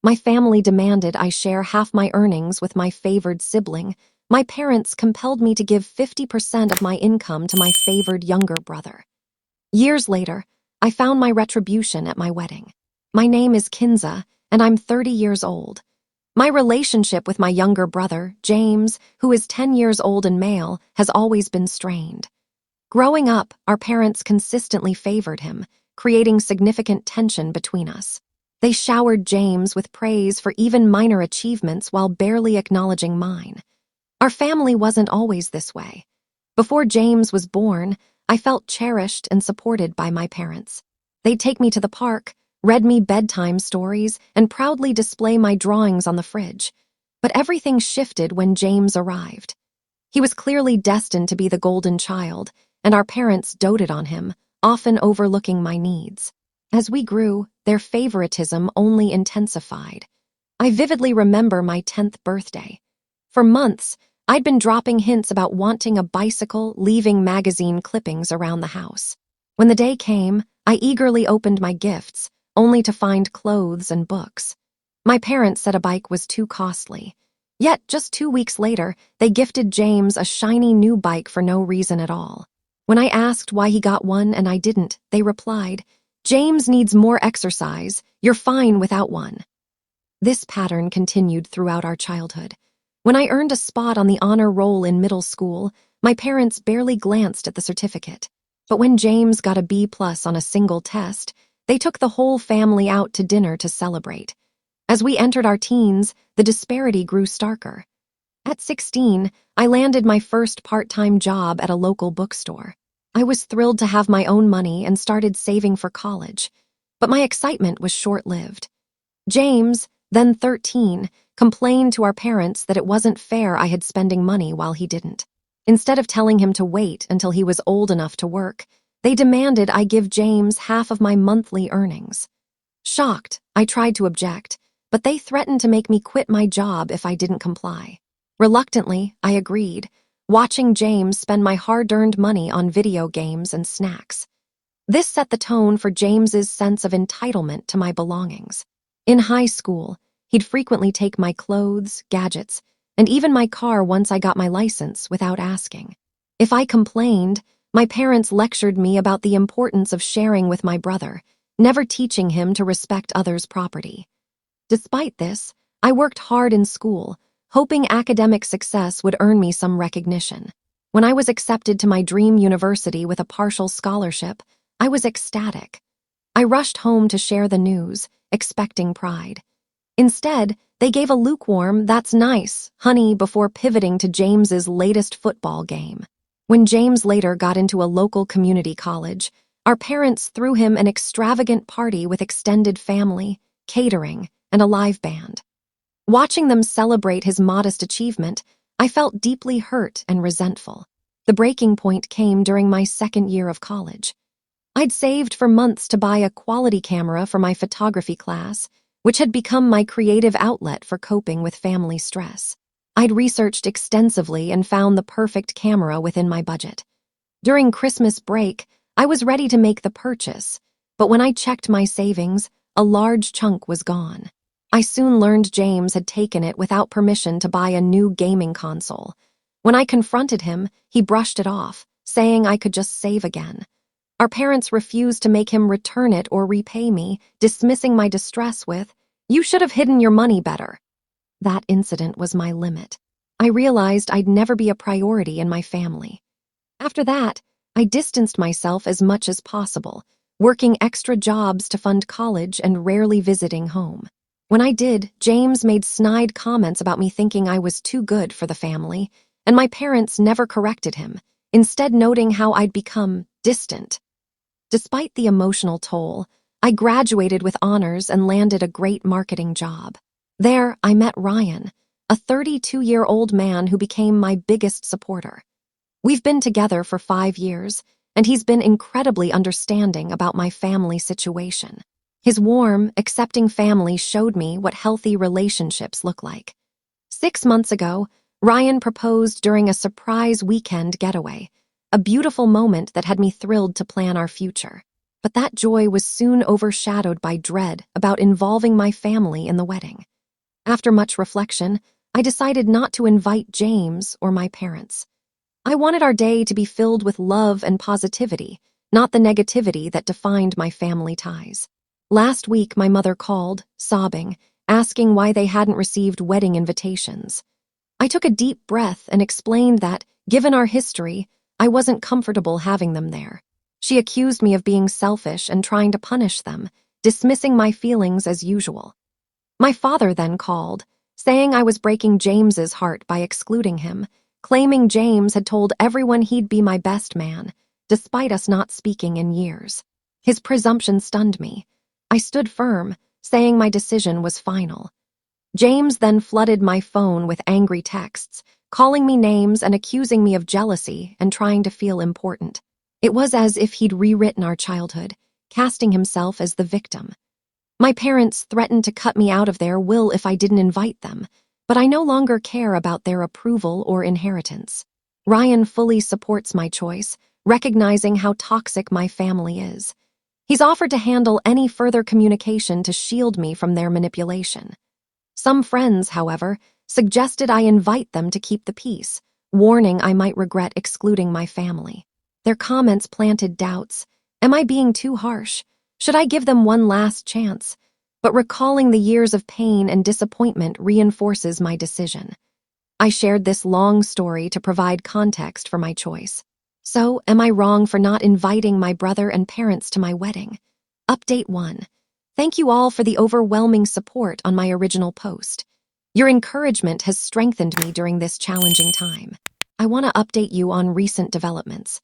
My family demanded I share half my earnings with my favored sibling. My parents compelled me to give 50% of my income to my favored younger brother. Years later, I found my retribution at my wedding. My name is Kinza, and I'm 30 years old. My relationship with my younger brother, James, who is 10 years old and male, has always been strained. Growing up, our parents consistently favored him, creating significant tension between us. They showered James with praise for even minor achievements while barely acknowledging mine. Our family wasn't always this way. Before James was born, I felt cherished and supported by my parents. They'd take me to the park, read me bedtime stories, and proudly display my drawings on the fridge. But everything shifted when James arrived. He was clearly destined to be the golden child, and our parents doted on him, often overlooking my needs. As we grew, their favoritism only intensified. I vividly remember my 10th birthday. For months, I'd been dropping hints about wanting a bicycle, leaving magazine clippings around the house. When the day came, I eagerly opened my gifts, only to find clothes and books. My parents said a bike was too costly. Yet, just 2 weeks later, they gifted James a shiny new bike for no reason at all. When I asked why he got one and I didn't, they replied, "James needs more exercise. You're fine without one." This pattern continued throughout our childhood. When I earned a spot on the honor roll in middle school, my parents barely glanced at the certificate. But when James got a B+ on a single test, they took the whole family out to dinner to celebrate. As we entered our teens, the disparity grew starker. At 16, I landed my first part-time job at a local bookstore. I was thrilled to have my own money and started saving for college. But my excitement was short-lived. James, then 13, complained to our parents that it wasn't fair I had spending money while he didn't. Instead of telling him to wait until he was old enough to work, they demanded I give James half of my monthly earnings. Shocked, I tried to object, but they threatened to make me quit my job if I didn't comply. Reluctantly, I agreed, watching James spend my hard-earned money on video games and snacks. This set the tone for James's sense of entitlement to my belongings. In high school, he'd frequently take my clothes, gadgets, and even my car once I got my license without asking. If I complained, my parents lectured me about the importance of sharing with my brother, never teaching him to respect others' property. Despite this, I worked hard in school, hoping academic success would earn me some recognition. When I was accepted to my dream university with a partial scholarship, I was ecstatic. I rushed home to share the news, expecting pride. Instead, they gave a lukewarm, "That's nice, honey," before pivoting to James's latest football game. When James later got into a local community college, our parents threw him an extravagant party with extended family, catering, and a live band. Watching them celebrate his modest achievement, I felt deeply hurt and resentful. The breaking point came during my second year of college. I'd saved for months to buy a quality camera for my photography class, which had become my creative outlet for coping with family stress. I'd researched extensively and found the perfect camera within my budget. During Christmas break, I was ready to make the purchase, but when I checked my savings, a large chunk was gone. I soon learned James had taken it without permission to buy a new gaming console. When I confronted him, he brushed it off, saying I could just save again. Our parents refused to make him return it or repay me, dismissing my distress with, "You should have hidden your money better." That incident was my limit. I realized I'd never be a priority in my family. After that, I distanced myself as much as possible, working extra jobs to fund college and rarely visiting home. When I did, James made snide comments about me thinking I was too good for the family, and my parents never corrected him, instead noting how I'd become distant. Despite the emotional toll, I graduated with honors and landed a great marketing job. There, I met Ryan, a 32-year-old man who became my biggest supporter. We've been together for 5 years, and he's been incredibly understanding about my family situation. His warm, accepting family showed me what healthy relationships look like. 6 months ago, Ryan proposed during a surprise weekend getaway, a beautiful moment that had me thrilled to plan our future. But that joy was soon overshadowed by dread about involving my family in the wedding. After much reflection, I decided not to invite James or my parents. I wanted our day to be filled with love and positivity, not the negativity that defined my family ties. Last week, my mother called, sobbing, asking why they hadn't received wedding invitations. I took a deep breath and explained that, given our history, I wasn't comfortable having them there. She accused me of being selfish and trying to punish them, dismissing my feelings as usual. My father then called, saying I was breaking James's heart by excluding him, claiming James had told everyone he'd be my best man, despite us not speaking in years. His presumption stunned me. I stood firm, saying my decision was final. James then flooded my phone with angry texts, calling me names and accusing me of jealousy and trying to feel important. It was as if he'd rewritten our childhood, casting himself as the victim. My parents threatened to cut me out of their will if I didn't invite them, but I no longer care about their approval or inheritance. Ryan fully supports my choice, recognizing how toxic my family is. He's offered to handle any further communication to shield me from their manipulation. Some friends, however, suggested I invite them to keep the peace, warning I might regret excluding my family. Their comments planted doubts. Am I being too harsh? Should I give them one last chance? But recalling the years of pain and disappointment reinforces my decision. I shared this long story to provide context for my choice. So, am I wrong for not inviting my brother and parents to my wedding? Update 1. Thank you all for the overwhelming support on my original post. Your encouragement has strengthened me during this challenging time. I want to update you on recent developments.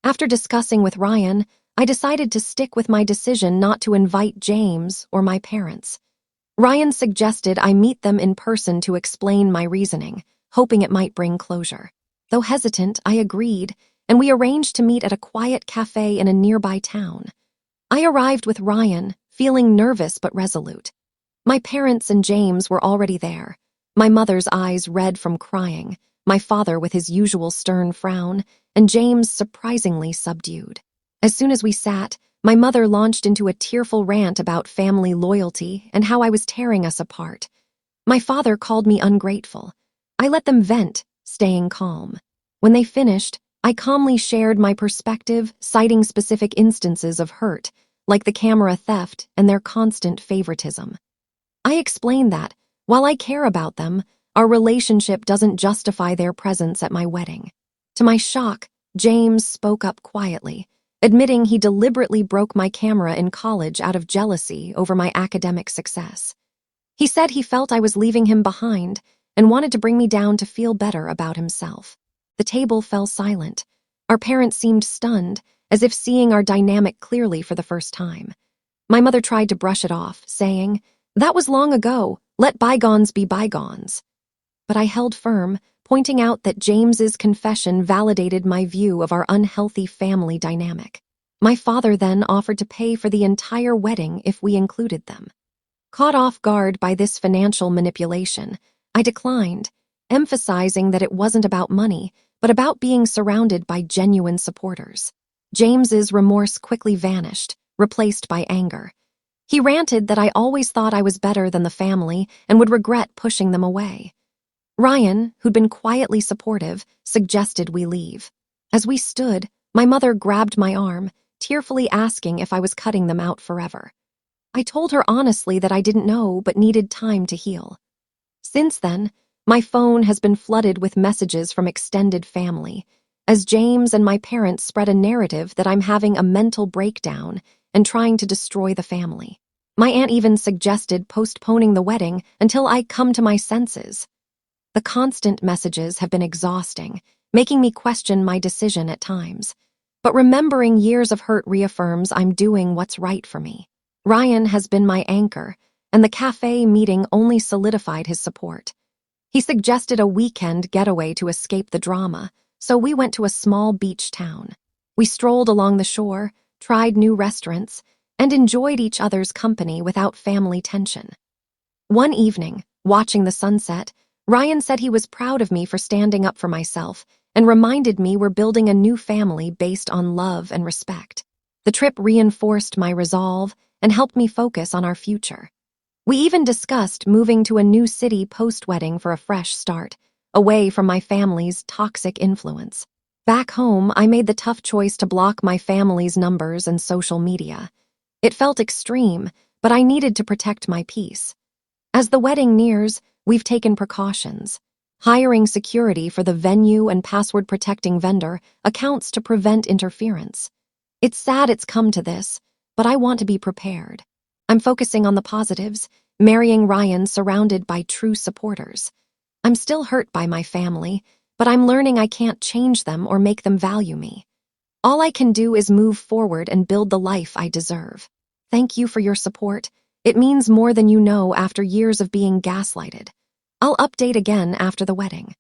After discussing with Ryan, I decided to stick with my decision not to invite James or my parents. Ryan suggested I meet them in person to explain my reasoning, hoping it might bring closure. Though hesitant, I agreed, and we arranged to meet at a quiet cafe in a nearby town. I arrived with Ryan, feeling nervous but resolute. My parents and James were already there, my mother's eyes red from crying, my father with his usual stern frown, and James surprisingly subdued. As soon as we sat, my mother launched into a tearful rant about family loyalty and how I was tearing us apart. My father called me ungrateful. I let them vent, staying calm. When they finished, I calmly shared my perspective, citing specific instances of hurt, like the camera theft and their constant favoritism. I explained that, while I care about them, our relationship doesn't justify their presence at my wedding. To my shock, James spoke up quietly, admitting he deliberately broke my camera in college out of jealousy over my academic success. He said he felt I was leaving him behind and wanted to bring me down to feel better about himself. The table fell silent. Our parents seemed stunned, as if seeing our dynamic clearly for the first time. My mother tried to brush it off, saying, "That was long ago. Let bygones be bygones." But I held firm, pointing out that James's confession validated my view of our unhealthy family dynamic. My father then offered to pay for the entire wedding if we included them. Caught off guard by this financial manipulation, I declined, emphasizing that it wasn't about money, but about being surrounded by genuine supporters. James's remorse quickly vanished, replaced by anger. He ranted that I always thought I was better than the family and would regret pushing them away. Ryan, who'd been quietly supportive, suggested we leave. As we stood, my mother grabbed my arm, tearfully asking if I was cutting them out forever. I told her honestly that I didn't know but needed time to heal. Since then, my phone has been flooded with messages from extended family, as James and my parents spread a narrative that I'm having a mental breakdown and trying to destroy the family. My aunt even suggested postponing the wedding until I come to my senses. The constant messages have been exhausting, making me question my decision at times. But remembering years of hurt reaffirms I'm doing what's right for me. Ryan has been my anchor, and the cafe meeting only solidified his support. He suggested a weekend getaway to escape the drama, so we went to a small beach town. We strolled along the shore, tried new restaurants, and enjoyed each other's company without family tension. One evening, watching the sunset, Ryan said he was proud of me for standing up for myself and reminded me we're building a new family based on love and respect. The trip reinforced my resolve and helped me focus on our future. We even discussed moving to a new city post-wedding for a fresh start, away from my family's toxic influence. Back home, I made the tough choice to block my family's numbers and social media. It felt extreme, but I needed to protect my peace. As the wedding nears, we've taken precautions. Hiring security for the venue and password-protecting vendor accounts to prevent interference. It's sad it's come to this, but I want to be prepared. I'm focusing on the positives, marrying Ryan surrounded by true supporters. I'm still hurt by my family, but I'm learning I can't change them or make them value me. All I can do is move forward and build the life I deserve. Thank you for your support. It means more than you know after years of being gaslighted. I'll update again after the wedding.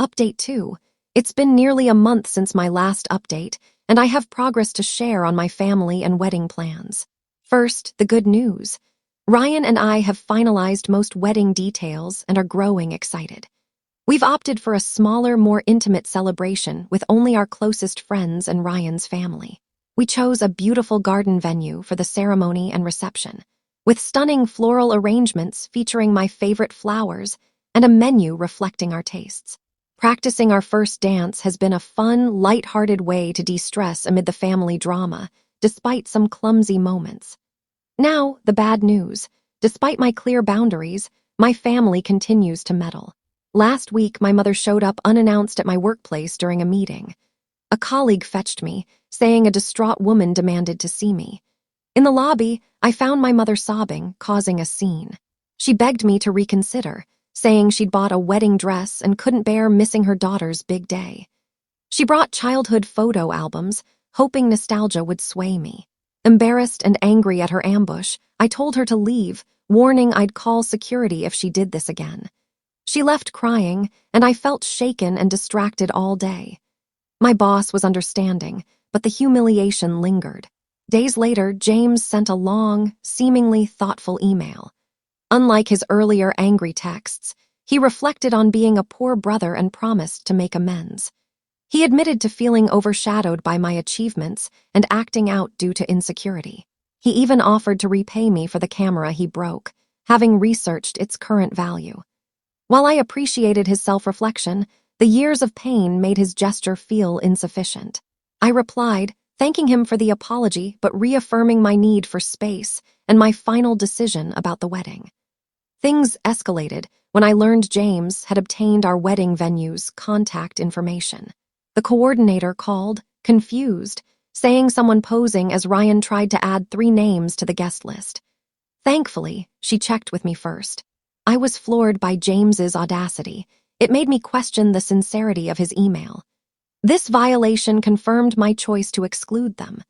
Update 2. It's been nearly a month since my last update, and I have progress to share on my family and wedding plans. First, the good news. Ryan and I have finalized most wedding details and are growing excited. We've opted for a smaller, more intimate celebration with only our closest friends and Ryan's family. We chose a beautiful garden venue for the ceremony and reception, with stunning floral arrangements featuring my favorite flowers and a menu reflecting our tastes. Practicing our first dance has been a fun, light-hearted way to de-stress amid the family drama, despite some clumsy moments. Now, the bad news. Despite my clear boundaries, my family continues to meddle. Last week, my mother showed up unannounced at my workplace during a meeting. A colleague fetched me, saying a distraught woman demanded to see me. In the lobby, I found my mother sobbing, causing a scene. She begged me to reconsider, saying she'd bought a wedding dress and couldn't bear missing her daughter's big day. She brought childhood photo albums, hoping nostalgia would sway me. Embarrassed and angry at her ambush, I told her to leave, warning I'd call security if she did this again. She left crying, and I felt shaken and distracted all day. My boss was understanding, but the humiliation lingered. Days later, James sent a long, seemingly thoughtful email. Unlike his earlier angry texts, he reflected on being a poor brother and promised to make amends. He admitted to feeling overshadowed by my achievements and acting out due to insecurity. He even offered to repay me for the camera he broke, having researched its current value. While I appreciated his self-reflection, the years of pain made his gesture feel insufficient. I replied, thanking him for the apology but reaffirming my need for space and my final decision about the wedding. Things escalated when I learned James had obtained our wedding venue's contact information. The coordinator called, confused, saying someone posing as Ryan tried to add 3 names to the guest list. Thankfully, she checked with me first. I was floored by James's audacity. It made me question the sincerity of his email. This violation confirmed my choice to exclude them.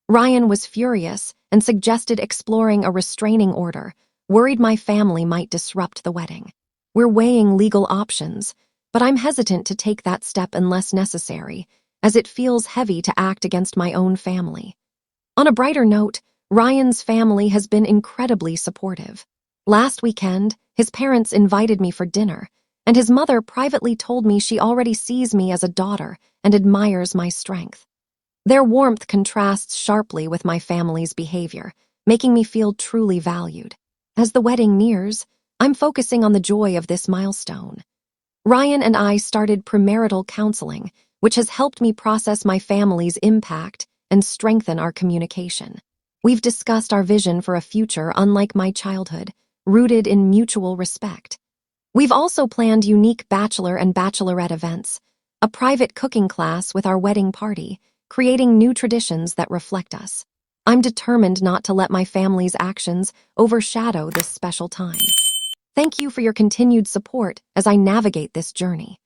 Ryan was furious and suggested exploring a restraining order, worried my family might disrupt the wedding. We're weighing legal options, but I'm hesitant to take that step unless necessary, as it feels heavy to act against my own family. On a brighter note, Ryan's family has been incredibly supportive. Last weekend, his parents invited me for dinner, and his mother privately told me she already sees me as a daughter and admires my strength. Their warmth contrasts sharply with my family's behavior, making me feel truly valued. As the wedding nears, I'm focusing on the joy of this milestone. Ryan and I started premarital counseling, which has helped me process my family's impact and strengthen our communication. We've discussed our vision for a future unlike my childhood, rooted in mutual respect. We've also planned unique bachelor and bachelorette events, a private cooking class with our wedding party, creating new traditions that reflect us. I'm determined not to let my family's actions overshadow this special time. Thank you for your continued support as I navigate this journey.